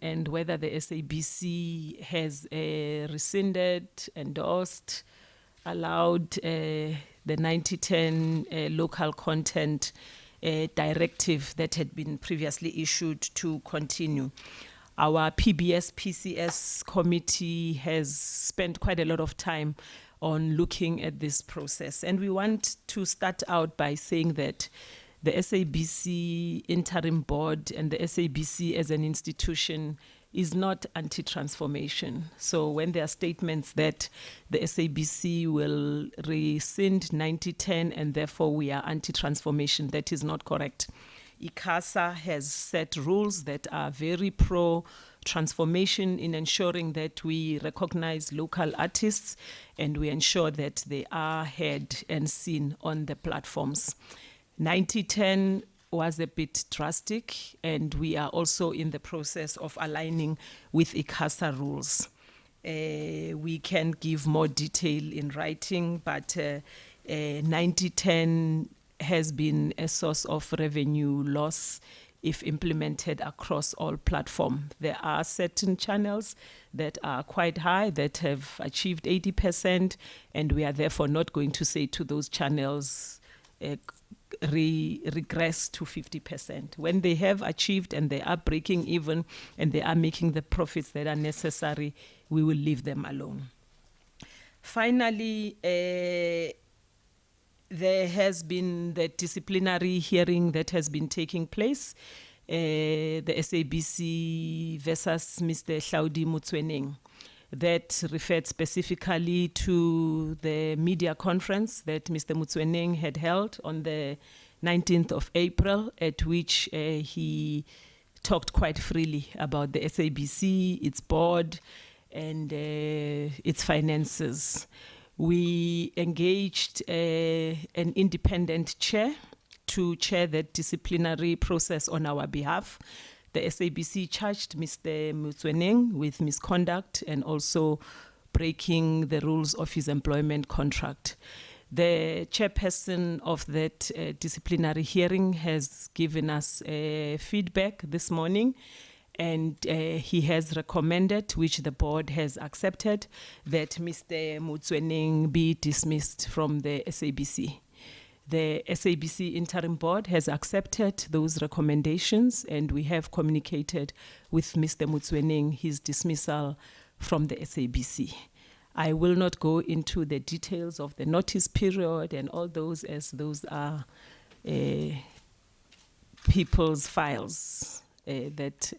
and whether the SABC has rescinded, endorsed, allowed the 9010 local content directive that had been previously issued to continue. Our PBS-PCS committee has spent quite a lot of time on looking at this process. And we want to start out by saying that the SABC interim board and the SABC as an institution is not anti-transformation. So when there are statements that the SABC will rescind 9010 and therefore we are anti-transformation, that is not correct. ICASA has set rules that are very pro-transformation in ensuring that we recognize local artists and we ensure that they are heard and seen on the platforms. 9010 was a bit drastic, and we are also in the process of aligning with ICASA rules. We can give more detail in writing, but 9010 has been a source of revenue loss if implemented across all platforms. There are certain channels that are quite high that have achieved 80%, and we are therefore not going to say to those channels regress to 50%. When they have achieved and they are breaking even and they are making the profits that are necessary, we will leave them alone. Finally, there has been the disciplinary hearing that has been taking place, the SABC versus Mr. Hlaudi Motsoeneng, that referred specifically to the media conference that Mr. Motsoeneng had held on the 19th of April, at which he talked quite freely about the SABC, its board, and its finances. We engaged an independent chair to chair that disciplinary process on our behalf. The SABC charged Mr. Motsoeneng with misconduct and also breaking the rules of his employment contract. The chairperson of that disciplinary hearing has given us feedback this morning, and he has recommended, which the board has accepted, that Mr. Motsoeneng be dismissed from the SABC. The SABC interim board has accepted those recommendations, and we have communicated with Mr. Motsoeneng his dismissal from the SABC. I will not go into the details of the notice period and all those, as those are people's files that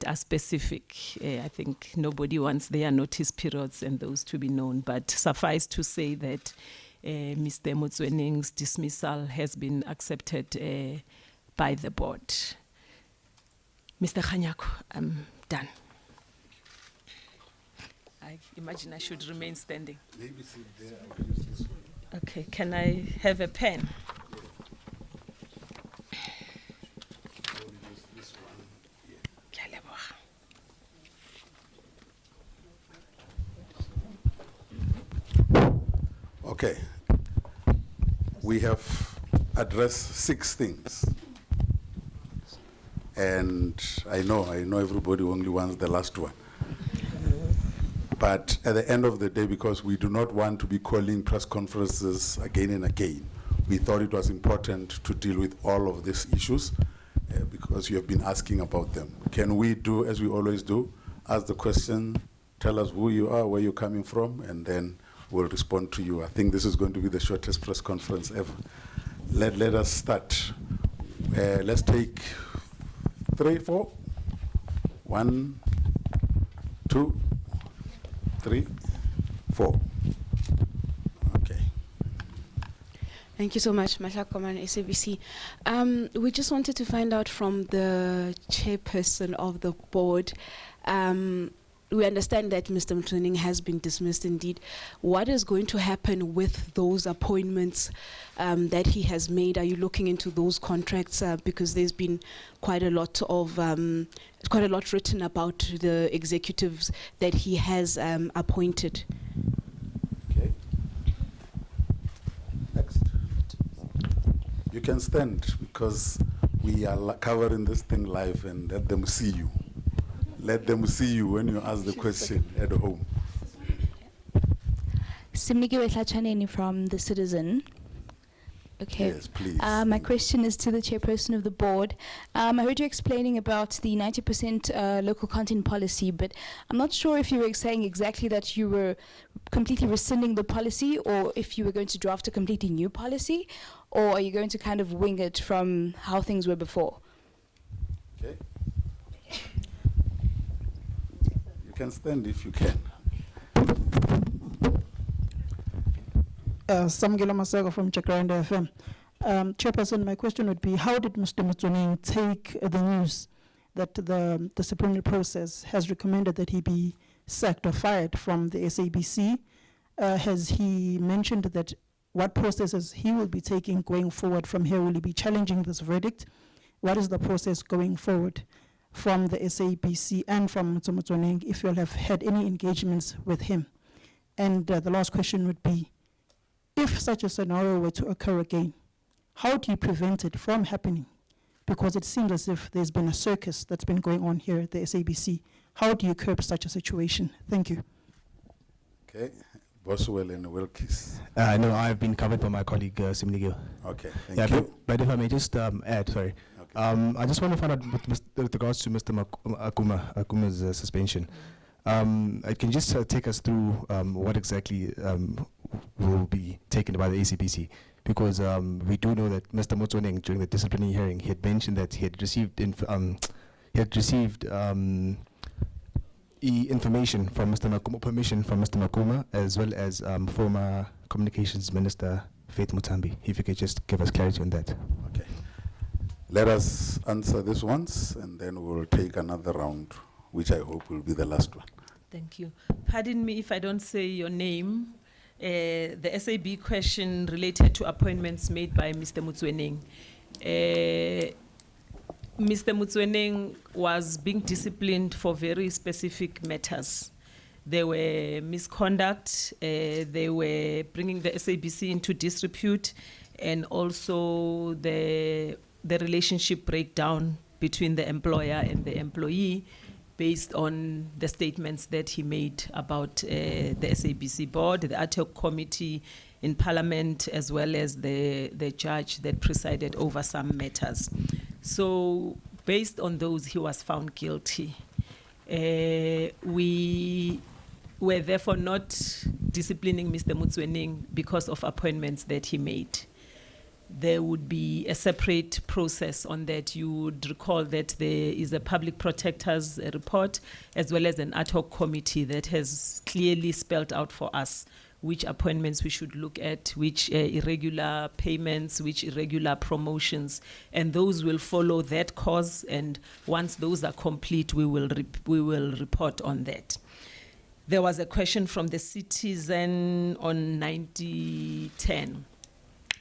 are specific. I think nobody wants their notice periods and those to be known, but suffice to say that Mr. Motsoeneng's dismissal has been accepted by the board. Mr. Khanyaku, I'm done. I imagine I should remain standing. Maybe sit there, I'll use this one. Okay, can I have a pen? I'll use this one. Okay. We have addressed 6 things. And I know everybody only wants the last one. But at the end of the day, because we do not want to be calling press conferences again and again, we thought it was important to deal with all of these issues because you have been asking about them. Can we do, as we always do, ask the question, tell us who you are, where you're coming from, and then we'll respond to you. I think this is going to be the shortest press conference ever. Let us start. Let's take 3, 4. 1, 2, 3, 4. Okay. Thank you so much, Mashakoman, SABC. We just wanted to find out from the chairperson of the board. We understand that Mr. Motsoeneng has been dismissed indeed. What is going to happen with those appointments that he has made? Are you looking into those contracts? Because there's been quite a lot written about the executives that he has appointed. Okay. Next. You can stand because we are covering this thing live and let them see you. Let them see you when you ask the question at home. Simnike Hlachaneni from The Citizen. Okay. Yes, please. My question is to the chairperson of the board. I heard you explaining about the 90% local content policy, but I'm not sure if you were saying exactly that you were completely rescinding the policy, or if you were going to draft a completely new policy, or are you going to kind of wing it from how things were before? Okay. You can stand if you can. Samgila Masego from Jacaranda FM. Chairperson, my question would be, how did Mr. Motsoeneng take the news that the disciplinary process has recommended that he be sacked or fired from the SABC? Has he mentioned that what processes he will be taking going forward from here? Will he be challenging this verdict? What is the process going forward from the SABC and from Mr. Motsoeneng, if you will have had any engagements with him? And the last question would be, if such a scenario were to occur again, how do you prevent it from happening? Because it seems as if there's been a circus that's been going on here at the SABC. How do you curb such a situation? Thank you. Okay. Boswell and Wilkes. No, I've been covered by my colleague, Simnike. Okay, thank you. But if I may just add, sorry. Okay. I just want to find out with regards to Mr. Akuma's suspension. I can just take us through what exactly will be taken by the ACPC, because we do know that Mr. Motsoeneng, during the disciplinary hearing, he had mentioned that he had received information from Mr. Makuma, permission from Mr. Makuma, as well as former Communications Minister Faith Mutambi. If you could just give us clarity on that. Okay. Let us answer this once, and then we'll take another round, which I hope will be the last one. Thank you. Pardon me if I don't say your name. The SAB question related to appointments made by Mr. Motsoeneng. Mr. Motsoeneng was being disciplined for very specific matters. There were misconduct, they were bringing the SABC into disrepute, and also the relationship breakdown between the employer and the employee, based on the statements that he made about the SABC board, the ad hoc committee in Parliament, as well as the judge that presided over some matters. So based on those, he was found guilty. We were therefore not disciplining Mr. Motsoeneng because of appointments that he made. There would be a separate process on that. You would recall that there is a public protector's report, as well as an ad hoc committee that has clearly spelled out for us which appointments we should look at, which irregular payments, which irregular promotions, and those will follow that course. And once those are complete, we will report on that. There was a question from the citizen on 9010.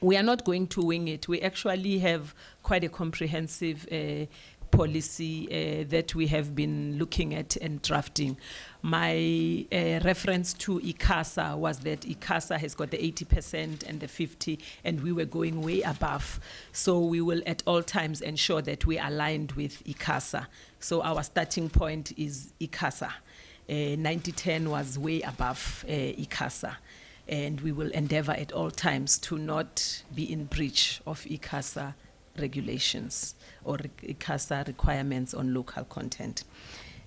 We are not going to wing it. We actually have quite a comprehensive policy that we have been looking at and drafting. My reference to ICASA was that ICASA has got the 80% and the 50%, and we were going way above. So we will at all times ensure that we are aligned with ICASA. So our starting point is ICASA. 9010 was way above ICASA. And we will endeavor at all times to not be in breach of ICASA regulations or ICASA requirements on local content.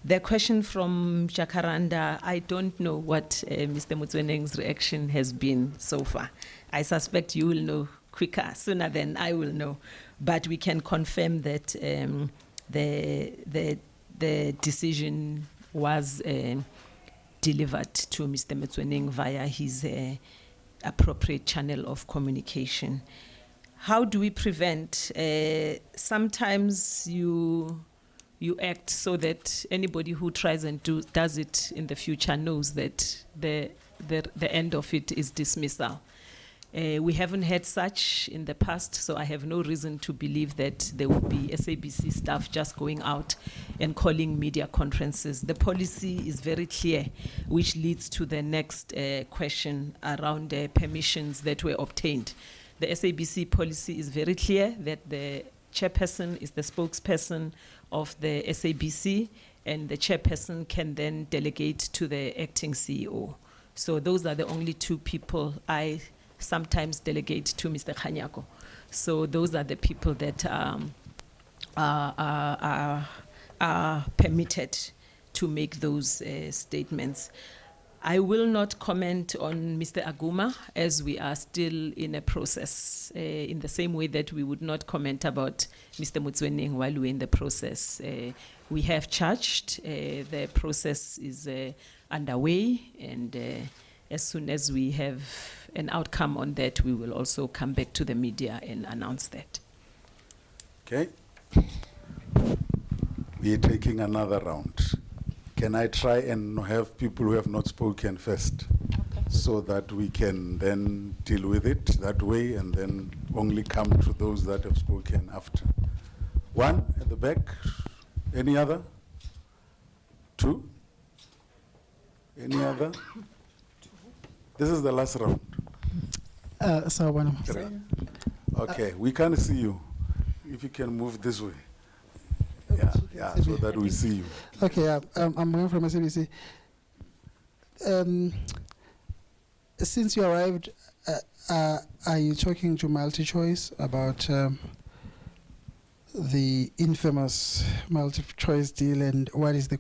The question from Jacaranda, I don't know what Mr. Motsoeneng's reaction has been so far. I suspect you will know quicker, sooner than I will know. But we can confirm that the decision was delivered to Mr. Motsoeneng via his appropriate channel of communication. How do we prevent? Sometimes you act so that anybody who tries and does it in the future knows that the end of it is dismissal. We haven't had such in the past, so I have no reason to believe that there will be SABC staff just going out and calling media conferences. The policy is very clear, which leads to the next question around the permissions that were obtained. The SABC policy is very clear that the chairperson is the spokesperson of the SABC, and the chairperson can then delegate to the acting CEO. So those are the only two people I sometimes delegate to Mr. Kanyako. So those are the people that are permitted to make those statements. I will not comment on Mr. Aguma, as we are still in a process, in the same way that we would not comment about Mr. Motsoeneng while we're in the process. We have charged, the process is underway, and as soon as we have an outcome on that, we will also come back to the media and announce that. Okay. We are taking another round. Can I try and have people who have not spoken first? Okay. So that we can then deal with it that way and then only come to those that have spoken after. One at the back. Any other? Two? Any other? This is the last round. Okay, we can't see you. If you can move this way. Yeah, so that we see you. Okay, I'm going from SABC. Since you arrived, are you talking to MultiChoice about the infamous MultiChoice deal, and what is the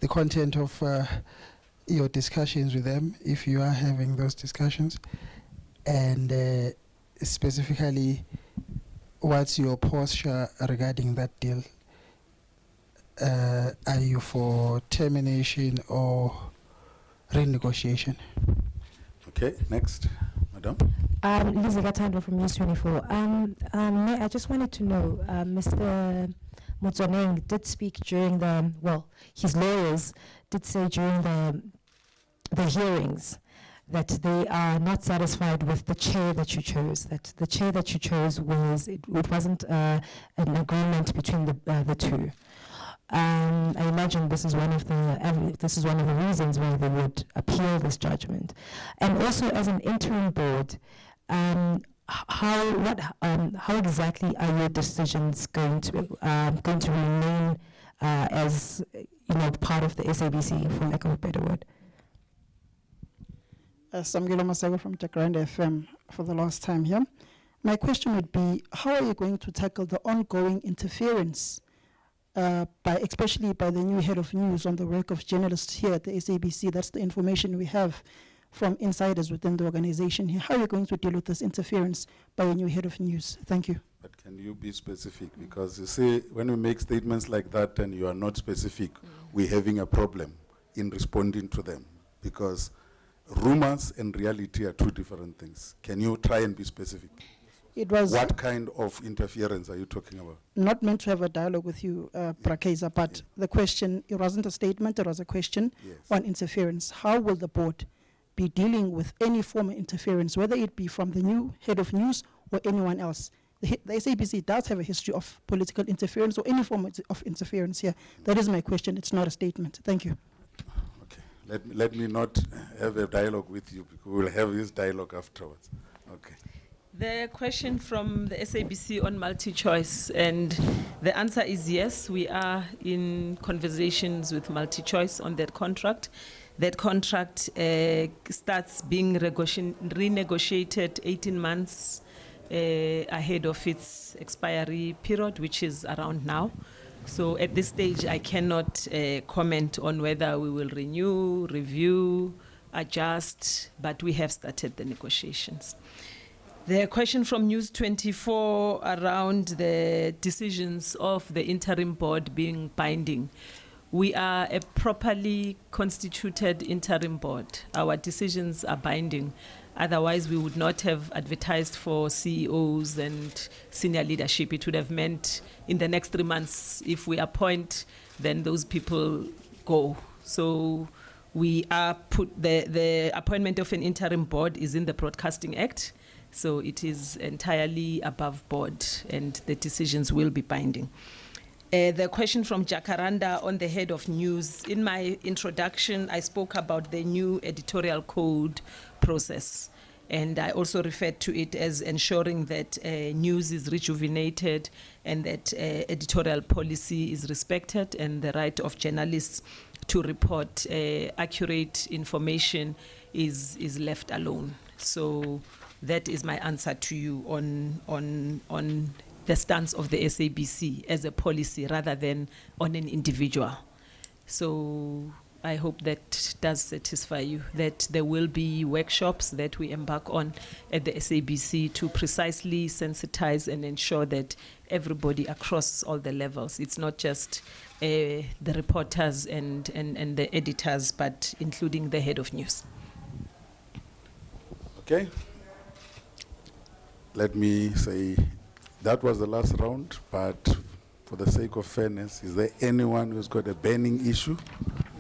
content of your discussions with them, if you are having those discussions? And specifically, what's your posture regarding that deal? Are you for termination or renegotiation? Okay, next, Madam. Lizzie Gatando from News 24. I just wanted to know, Mr. Motsoeneng did speak during the, his lawyers did say during the hearings that they are not satisfied with the chair that you chose, that the chair that you chose it wasn't an agreement between the two. I imagine this is one of the reasons why they would appeal this judgment. And also, as an interim board, how exactly are your decisions going to remain as part of the SABC, for lack of a better word? Samgilo Masago from Jacaranda FM for the last time here. My question would be, how are you going to tackle the ongoing interference, especially by the new head of news, on the work of journalists here at the SABC? That's the information we have from insiders within the organization here. How are you going to deal with this interference by a new head of news? Thank you. But can you be specific? Because you see, when we make statements like that and you are not specific, we're having a problem in responding to them, because rumors and reality are two different things. Can you try and be specific? It was what kind of interference are you talking about? Not meant to have a dialogue with you, Brakeza, but the question, it wasn't a statement, it was a question on interference. How will the board be dealing with any form of interference, whether it be from the new head of news or anyone else? The SABC does have a history of political interference or any form of interference here. That is my question. It's not a statement. Thank you. Okay. Let me not have a dialogue with you, because we'll have this dialogue afterwards. Okay. The question from the SABC on MultiChoice, and the answer is yes, we are in conversations with MultiChoice on that contract. That contract starts being renegotiated 18 months ahead of its expiry period, which is around now. So at this stage, I cannot comment on whether we will renew, review, adjust, but we have started the negotiations. The question from News 24 around the decisions of the interim board being binding. We are a properly constituted interim board. Our decisions are binding. Otherwise, we would not have advertised for CEOs and senior leadership. It would have meant in the next 3 months, if we appoint, then those people go. So we are the appointment of an interim board is in the Broadcasting Act. So it is entirely above board, and the decisions will be binding. The question from Jacaranda on the head of news. In my introduction, I spoke about the new editorial code process. And I also referred to it as ensuring that news is rejuvenated and that editorial policy is respected and the right of journalists to report accurate information is left alone. So that is my answer to you on the stance of the SABC as a policy rather than on an individual. So I hope that does satisfy you, that there will be workshops that we embark on at the SABC to precisely sensitize and ensure that everybody across all the levels, it's not just the reporters and the editors, but including the head of news. Okay. Let me say that was the last round, but for the sake of fairness, is there anyone who's got a burning issue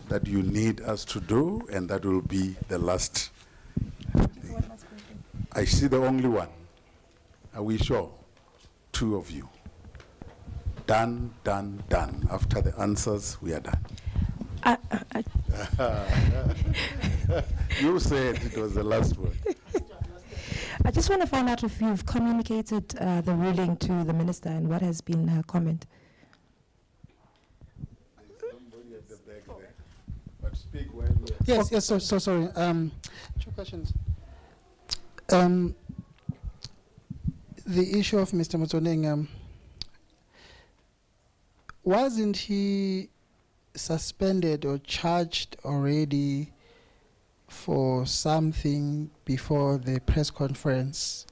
that you need us to do, and that will be the last thing? I see the only one. Are we sure? Two of you. Done, done, done. After the answers, we are done. You said it was the last one. I just want to find out if you've communicated the ruling to the minister and what has been her comment. Somebody at the back there. But speak while we are. Yes, so sorry. Two questions. The issue of Mr. Motsoeneng, wasn't he suspended or charged already for something before the press conference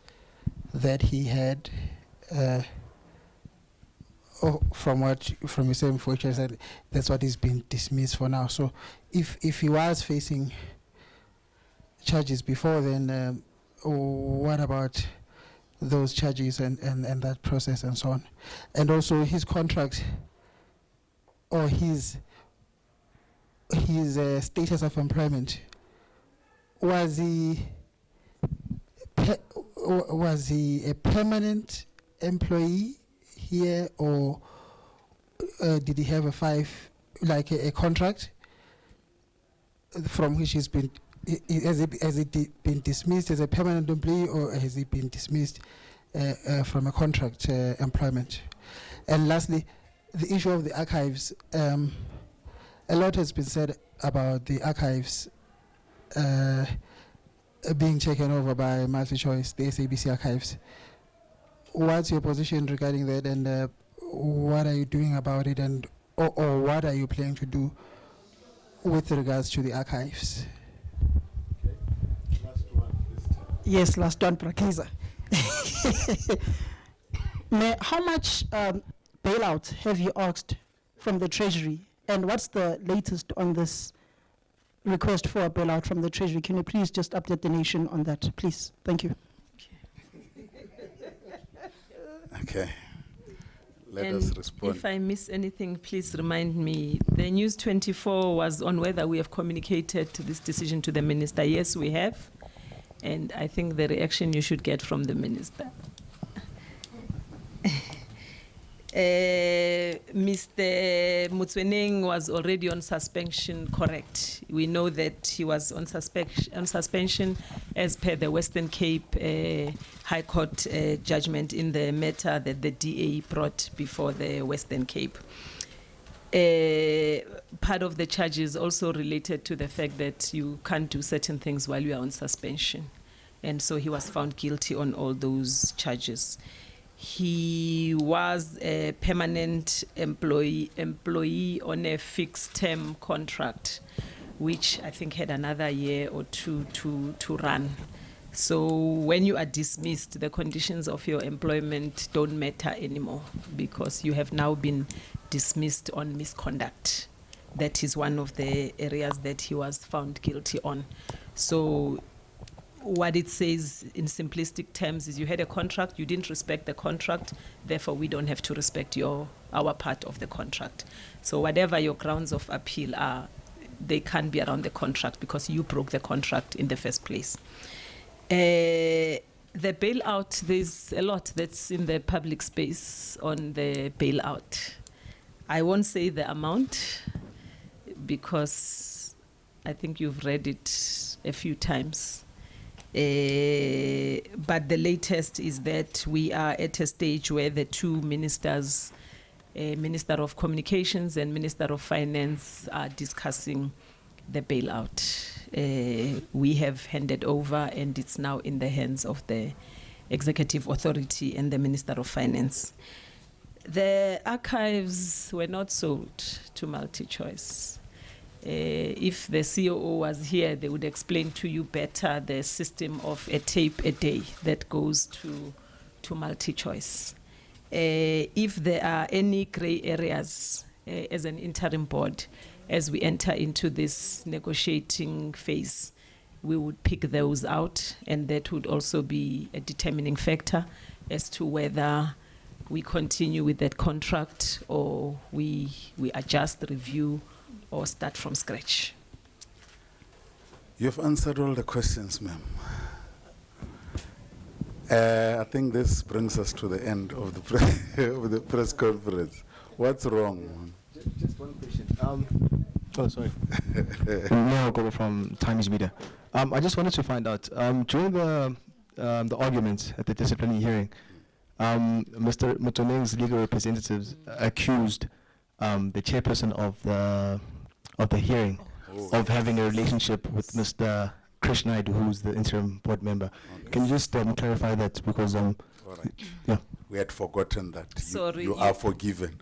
that he had? From your same fortune said, that's what he's been dismissed for now. So if he was facing charges before then, what about those charges and that process and so on? And also his contract or his status of employment, was he a permanent employee here, or did he have a contract from which he's been, has it been dismissed as a permanent employee, or has he been dismissed from a contract employment? And lastly, the issue of the archives. A lot has been said about the archives being taken over by MultiChoice, the SABC archives. What's your position regarding that, and what are you doing about it, and or what are you planning to do with regards to the archives? Okay. Last one this time. Yes, last one, Prakeza. How much bailout have you asked from the Treasury, and what's the latest on this request for a bailout from the Treasury? Can you please just update the nation on that, please? Thank you. Okay. Let us respond. If I miss anything, please remind me. The News 24 was on whether we have communicated this decision to the minister. Yes, we have. And I think the reaction you should get from the minister. Mr. Motsoeneng was already on suspension, correct. We know that he was on suspension as per the Western Cape High Court judgment in the matter that the DA brought before the Western Cape. Part of the charges also related to the fact that you can't do certain things while you are on suspension. And so he was found guilty on all those charges. He was a permanent employee on a fixed term contract, which I think had another year or two to run. So when you are dismissed, the conditions of your employment don't matter anymore because you have now been dismissed on misconduct. That is one of the areas that he was found guilty on. So what it says in simplistic terms is you had a contract, you didn't respect the contract, therefore we don't have to respect our part of the contract. So whatever your grounds of appeal are, they can't be around the contract because you broke the contract in the first place. The bailout, there's a lot that's in the public space on the bailout. I won't say the amount because I think you've read it a few times. But the latest is that we are at a stage where the two ministers, Minister of Communications and Minister of Finance, are discussing the bailout. We have handed over, and it's now in the hands of the Executive Authority and the Minister of Finance. The archives were not sold to MultiChoice. If the COO was here, they would explain to you better the system of a tape a day that goes to MultiChoice. If there are any gray areas as an interim board, as we enter into this negotiating phase, we would pick those out, and that would also be a determining factor as to whether we continue with that contract or we adjust, review, or start from scratch. You've answered all the questions, ma'am. I think this brings us to the end of the, of the press conference. What's wrong? Just one question. Oh, sorry. No, go from Times Media. I just wanted to find out, during the arguments at the disciplinary hearing, Mr. Motsoeneng's legal representatives accused the chairperson of the hearing of having a relationship with Mr. Krishnaidu, who's the interim board member. Okay. Can you just clarify that? Because all right. Yeah. We had forgotten that. Sorry, you are forgiven.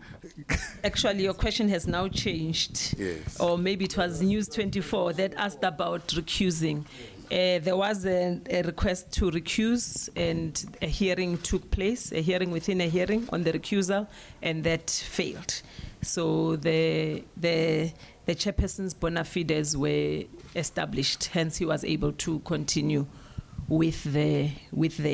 Actually, your question has now changed. Yes. Or maybe it was News 24 that asked about recusing. There was a request to recuse, and a hearing took place, a hearing within a hearing on the recusal, and that failed. So the chairperson's bona fides were established, hence he was able to continue with the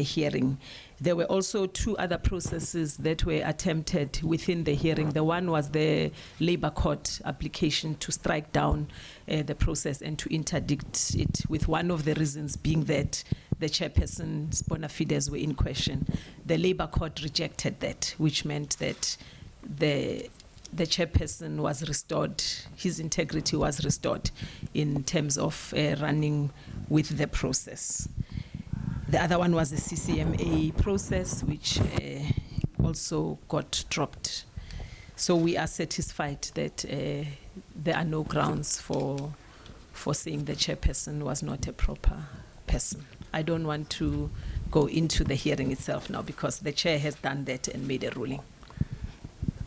hearing. There were also two other processes that were attempted within the hearing. The one was the Labour Court application to strike down the process and to interdict it, with one of the reasons being that the chairperson's bona fides were in question. The Labour Court rejected that, which meant that the chairperson was restored, his integrity was restored in terms of running with the process. The other one was the CCMA process, which also got dropped. So we are satisfied that there are no grounds for saying the chairperson was not a proper person. I don't want to go into the hearing itself now, because the chair has done that and made a ruling.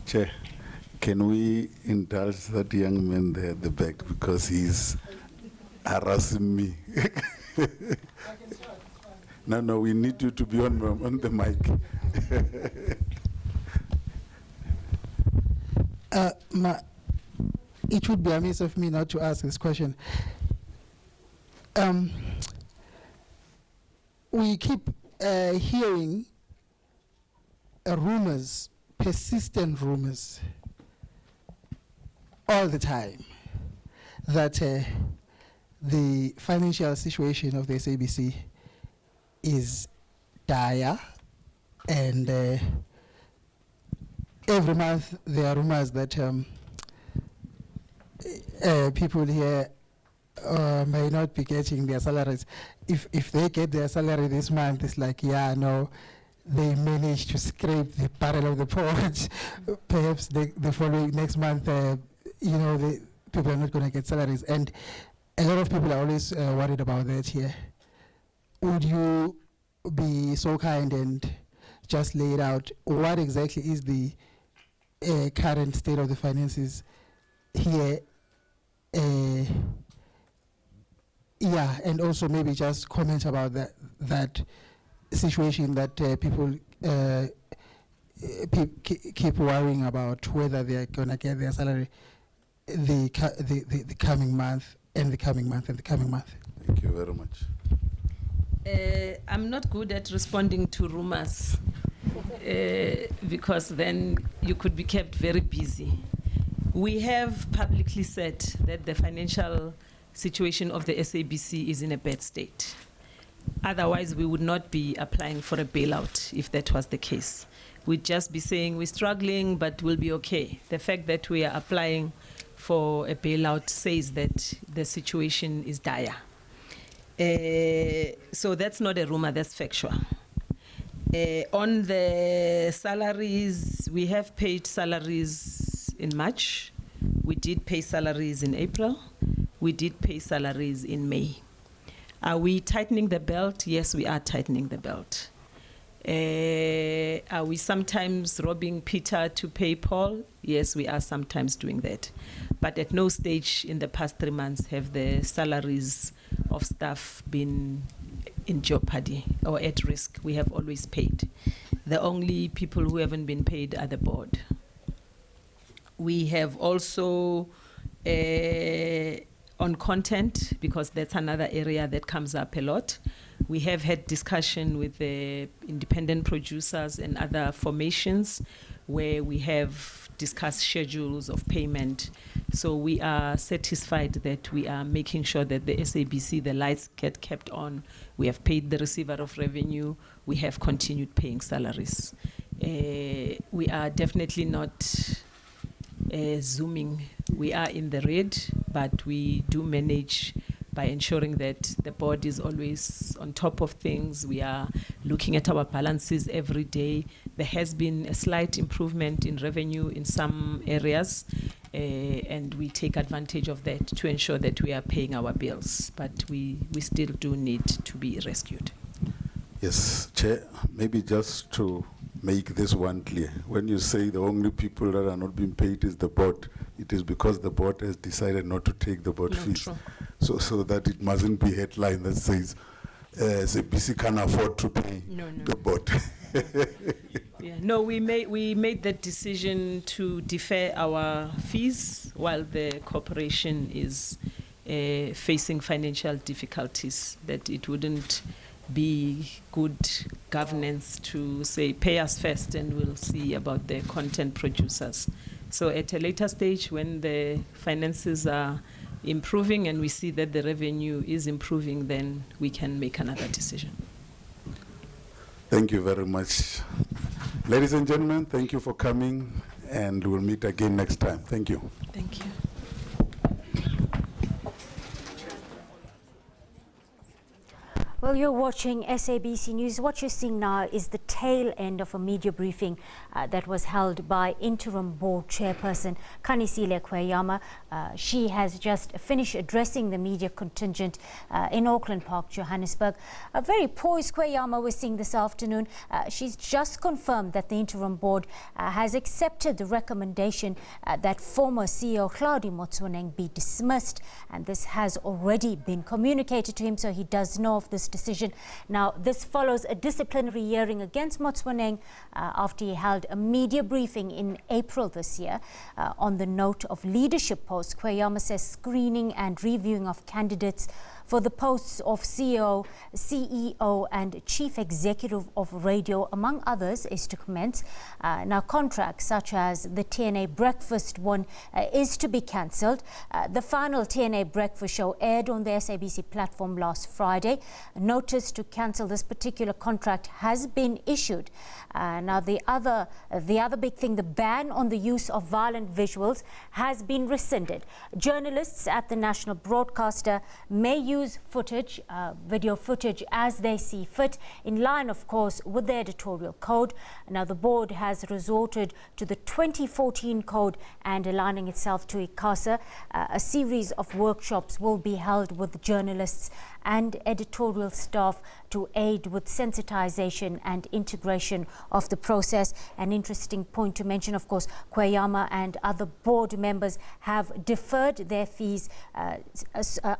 Chair, can we indulge that young man there at the back, because he's harassing me? No, we need you to be on the mic. It would be amiss of me not to ask this question. We keep hearing rumors, persistent rumors, all the time, that the financial situation of the SABC is dire, and every month there are rumors that people here may not be getting their salaries. If they get their salary this month, it's like, yeah, no, they managed to scrape the barrel of the pot. Perhaps the following next month, the people are not going to get salaries, and a lot of people are always worried about that here. Would you be so kind and just lay it out? What exactly is the current state of the finances here? Yeah, and also maybe just comment about that situation that people keep worrying about, whether they're going to get their salary the coming month and the coming month and the coming month. Thank you very much. I'm not good at responding to rumors because then you could be kept very busy. We have publicly said that the financial situation of the SABC is in a bad state. Otherwise, we would not be applying for a bailout if that was the case. We'd just be saying we're struggling, but we'll be okay. The fact that we are applying for a bailout says that the situation is dire. So that's not a rumor, that's factual. On the salaries, we have paid salaries in March. We did pay salaries in April. We did pay salaries in May. Are we tightening the belt? Yes, we are tightening the belt. Are we sometimes robbing Peter to pay Paul? Yes, we are sometimes doing that. But at no stage in the past 3 months have the salaries of staff been in jeopardy or at risk. We have always paid. The only people who haven't been paid are the board. We have also, on content, because that's another area that comes up a lot, we have had discussion with the independent producers and other formations where we have discussed schedules of payment. So we are satisfied that we are making sure that the SABC, the lights get kept on. We have paid the receiver of revenue. We have continued paying salaries. We are definitely not zooming. We are in the red, but we do manage by ensuring that the board is always on top of things. We are looking at our balances every day. There has been a slight improvement in revenue in some areas, and we take advantage of that to ensure that we are paying our bills. But we still do need to be rescued. Yes, Chair, maybe just to make this one clear. When you say the only people that are not being paid is the board, it is because the board has decided not to take the board fees. True. So that it mustn't be a headline that says SABC can afford to pay the board. Yeah. No, we made that decision to defer our fees while the corporation is facing financial difficulties, that it wouldn't be good governance to say pay us first and we'll see about the content producers. So at a later stage, when the finances are improving and we see that the revenue is improving, then we can make another decision. Thank you very much. Ladies and gentlemen, thank you for coming, and we'll meet again next time. Thank you. Thank you. Well, you're watching SABC News. What you're seeing now is the tail end of a media briefing that was held by interim board chairperson Kanisile Kweyama. She has just finished addressing the media contingent in Auckland Park, Johannesburg. A very poised Kweyama we're seeing this afternoon. She's just confirmed that the interim board has accepted the recommendation that former CEO Hlaudi Motsoeneng be dismissed, and this has already been communicated to him, so he does know of this decision. Now, this follows a disciplinary hearing against Motsoeneng after he held a media briefing in April this year. On the note of leadership posts, Kweyama says screening and reviewing of candidates for the posts of CEO, and Chief Executive of Radio, among others, is to commence. Now, contracts such as the TNA Breakfast one is to be cancelled. The final TNA Breakfast show aired on the SABC platform last Friday. A notice to cancel this particular contract has been issued. Now, the other big thing, the ban on the use of violent visuals has been rescinded. Journalists at the national broadcaster may use footage, video footage, as they see fit, in line, of course, with the editorial code. Now, the board has resorted to the 2014 code and aligning itself to ICASA. A series of workshops will be held with journalists and editorial staff to aid with sensitization and integration of the process. An interesting point to mention, of course, Kweyama and other board members have deferred their fees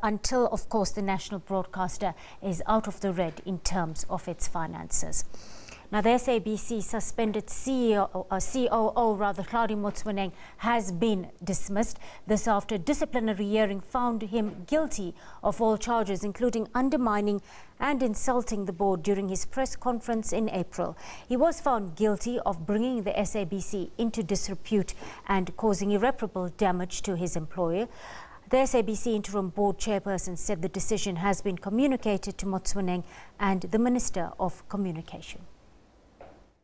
until, of course, the national broadcaster is out of the red in terms of its finances. Now, the SABC suspended COO Hlaudi Motsoeneng has been dismissed. This after a disciplinary hearing found him guilty of all charges, including undermining and insulting the board during his press conference in April. He was found guilty of bringing the SABC into disrepute and causing irreparable damage to his employer. The SABC interim board chairperson said the decision has been communicated to Motsoeneng and the Minister of Communication.